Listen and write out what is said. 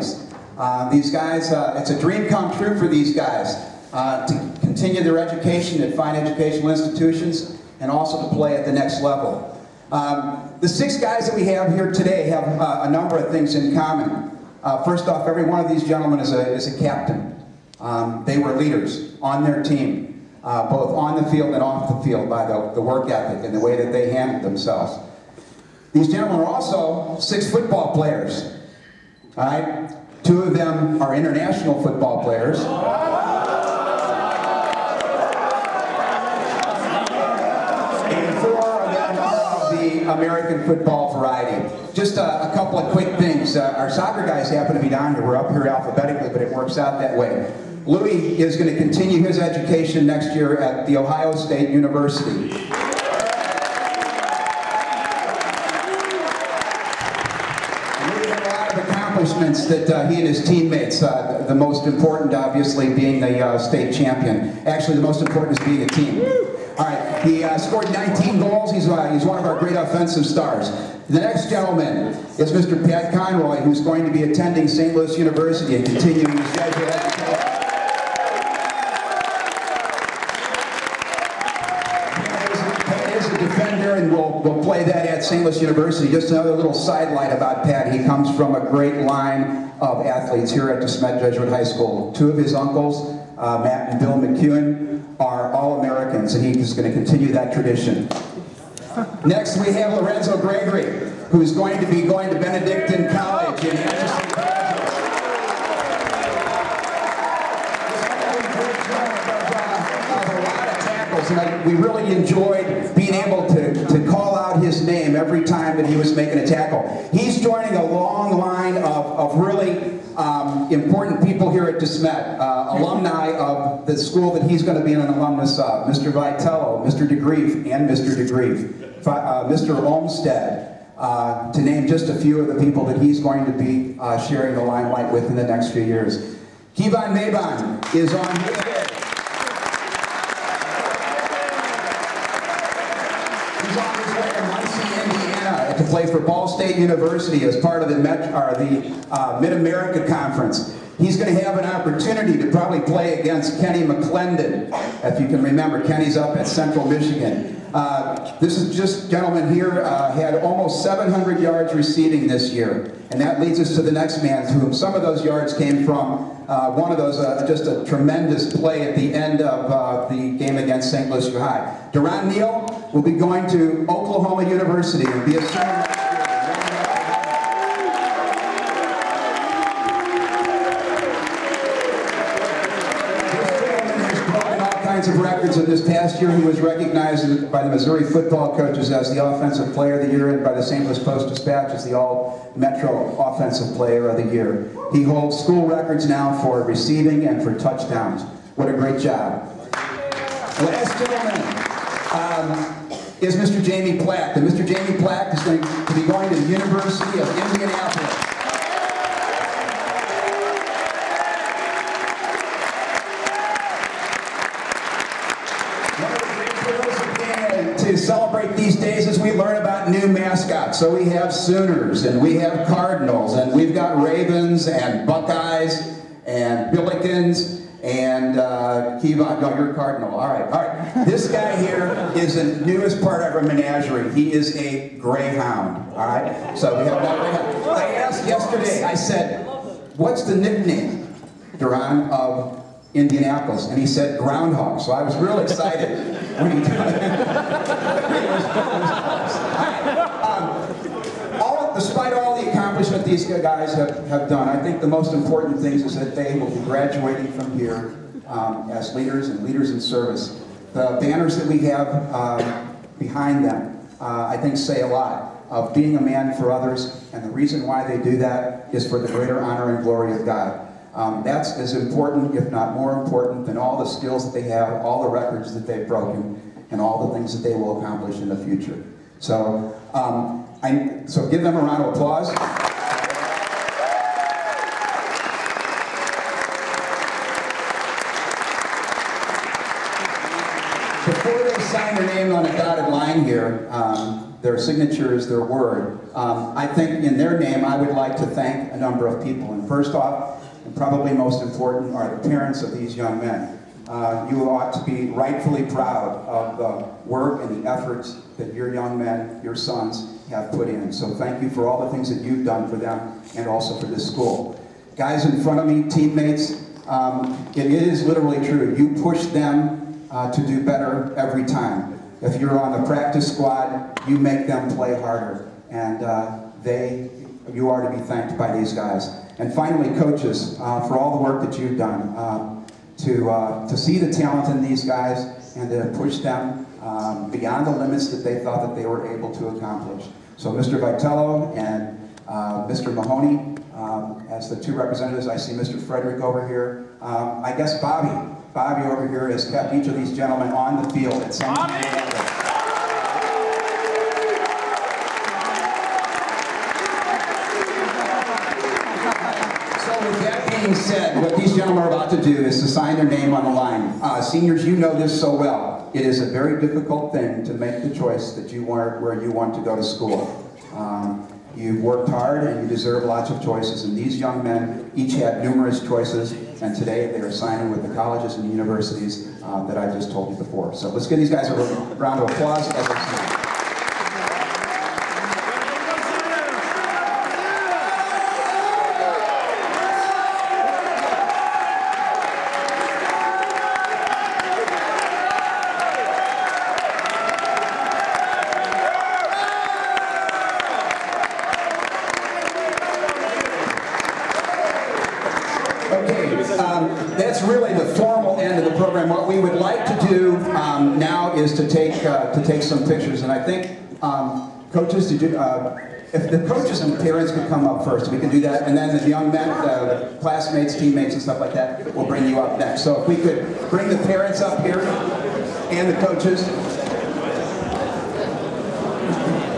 families. These guys, it's a dream come true for these guys to continue their education at fine educational institutions and also to play at the next level. The 6 guys that we have here today have a number of things in common. First off, every one of these gentlemen is a captain. They were leaders on their team, both on the field and off the field, by the work ethic and the way that they handled themselves. These gentlemen are also 6 football players. All right? 2 of them are international football players. And 4 of them are of the American football variety. Just a couple of quick things. Our soccer guys happen to be down here. We're up here alphabetically, but it works out that way. Louie is going to continue his education next year at the Ohio State University. Accomplishments that he and his teammates, the most important obviously being the state champion. Actually the most important is being a team. Alright, he scored 19 goals, he's one of our great offensive stars. The next gentleman is Mr. Pat Conroy, who's going to be attending St. Louis University and continuing his Jesuit education. Defender, and we'll play that at St. Louis University. Just another little sidelight about Pat. He comes from a great line of athletes here at the Smet Jesuit High School. 2 of his uncles, Matt and Bill McEwen, are all Americans, and he's going to continue that tradition. Next we have Lorenzo Gregory, who's going to be going to Benedictine College in and we really enjoyed being able to call out his name every time that he was making a tackle. He's joining a long line of really important people here at DeSmet, alumni of the school that he's going to be an alumnus of. Mr. Vitello, Mr. DeGrief, and Mr. DeGrief, Mr. Olmstead, to name just a few of the people that he's going to be sharing the limelight with in the next few years. KeVonn Mabon is on his way. To play for Ball State University as part of the Mid-America Conference. He's going to have an opportunity to probably play against Kenny McClendon, if you can remember. Kenny's up at Central Michigan. This is just, gentleman here, had almost 700 yards receiving this year. And that leads us to the next man, whom some of those yards came from one of those, just a tremendous play at the end of the game against St. Louis High. Durron Neal will be going to Oklahoma University and be a senior next year. Of records in this past year. He was recognized by the Missouri football coaches as the Offensive Player of the Year and by the St. Louis Post-Dispatch as the All-Metro Offensive Player of the Year. He holds school records now for receiving and for touchdowns. What a great job. Last gentleman is Mr. Jamie Placht. And Mr. Jamie Placht is going to be going to the University of Indianapolis. To celebrate these days as we learn about new mascots. So we have Sooners, and we have Cardinals, and we've got Ravens, and Buckeyes, and Billikens, and KeVonn. No, you're a Cardinal. All right, all right. This guy here is the newest part of our menagerie. He is a Greyhound. All right. So we have that Greyhound. I asked yesterday. I said, "What's the nickname, Durron, of Indianapolis?" And he said Groundhog. So I was real excited when he did despite all the accomplishment these guys have done, I think the most important things is that they will be graduating from here as leaders and leaders in service. The banners that we have behind them, I think, say a lot of being a man for others, and the reason why they do that is for the greater honor and glory of God. That's as important, if not more important, than all the skills that they have, all the records that they've broken, and all the things that they will accomplish in the future. So, so give them a round of applause. Before they sign their name on a dotted line here, their signature is their word. I think in their name I would like to thank number of people. And first off, and probably most important, are the parents of these young men. You ought to be rightfully proud of the work and the efforts that your young men, your sons, have put in. So thank you for all the things that you've done for them and also for this school. Guys in front of me, teammates, it is literally true. You push them to do better every time. If you're on the practice squad, you make them play harder. And you are to be thanked by these guys. And finally, coaches, for all the work that you've done, to see the talent in these guys and to push them beyond the limits that they thought that they were able to accomplish. So Mr. Vitello and Mr. Mahoney, as the two representatives, I see Mr. Frederick over here. I guess Bobby over here has kept each of these gentlemen on the field at some point. Being said, what these gentlemen are about to do is to sign their name on the line. Seniors, you know this so well. It is a very difficult thing to make the choice that you want where you want to go to school. You've worked hard and you deserve lots of choices, and these young men each had numerous choices, and today they are signing with the colleges and universities that I just told you before. So let's give these guys a round of applause as they sign. That's really the formal end of the program. What we would like to do now is to take some pictures, and I think coaches, if the coaches and parents could come up first, we can do that, and then the young men, the classmates, teammates, and stuff like that, will bring you up next. So if we could bring the parents up here and the coaches.